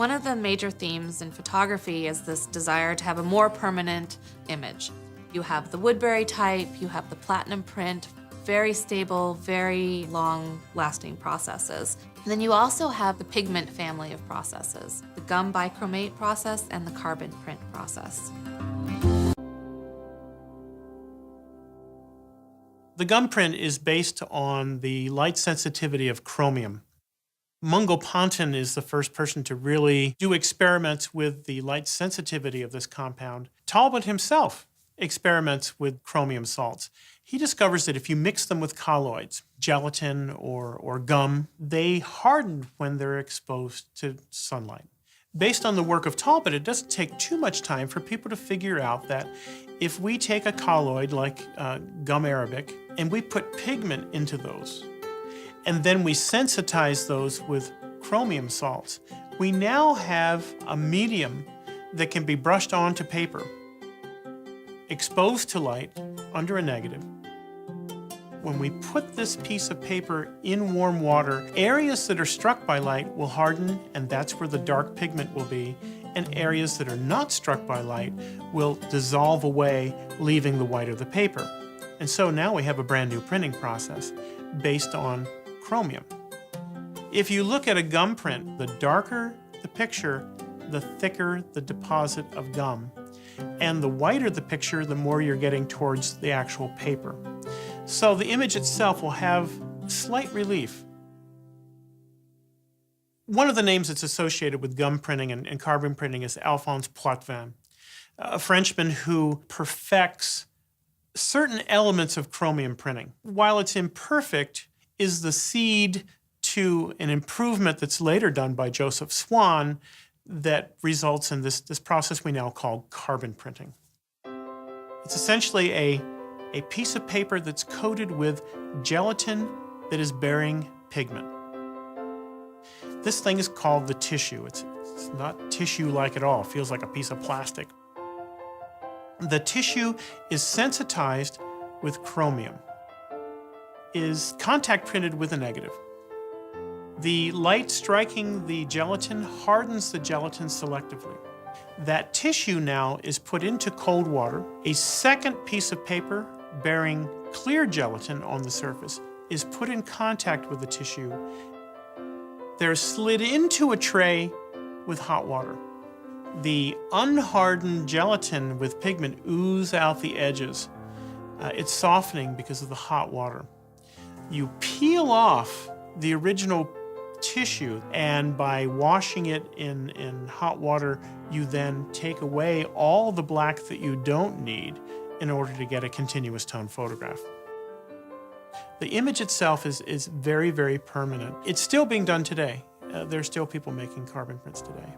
One of the major themes in photography is this desire to have a more permanent image. You have the Woodbury type, you have the platinum print, very stable, very long-lasting processes. And then you also have the pigment family of processes, the gum bichromate process and the carbon print process. The gum print is based on the light sensitivity of chromium. Mungo Ponton is the first person to really do experiments with the light sensitivity of this compound. Talbot himself experiments with chromium salts. He discovers that if you mix them with colloids, gelatin or gum, they harden when they're exposed to sunlight. Based on the work of Talbot, it doesn't take too much time for people to figure out that if we take a colloid like gum arabic and we put pigment into those, and then we sensitize those with chromium salts, we now have a medium that can be brushed onto paper, exposed to light under a negative. When we put this piece of paper in warm water, areas that are struck by light will harden, and that's where the dark pigment will be, and areas that are not struck by light will dissolve away, leaving the white of the paper. And so now we have a brand new printing process based on chromium. If you look at a gum print, the darker the picture, the thicker the deposit of gum. And the whiter the picture, the more you're getting towards the actual paper. So the image itself will have slight relief. One of the names that's associated with gum printing and carbon printing is Alphonse Poitvin, a Frenchman who perfects certain elements of chromium printing. While it's imperfect, is the seed to an improvement that's later done by Joseph Swan that results in this process we now call carbon printing. It's essentially a piece of paper that's coated with gelatin that is bearing pigment. This thing is called the tissue. It's not tissue-like at all. It feels like a piece of plastic. The tissue is sensitized with chromium, is contact printed with a negative. The light striking the gelatin hardens the gelatin selectively. That tissue now is put into cold water. A second piece of paper bearing clear gelatin on the surface is put in contact with the tissue. They're slid into a tray with hot water. The unhardened gelatin with pigment ooze out the edges. It's softening because of the hot water. You peel off the original tissue, and by washing it in hot water, you then take away all the black that you don't need in order to get a continuous tone photograph. The image itself is very, very permanent. It's still being done today. There's still people making carbon prints today.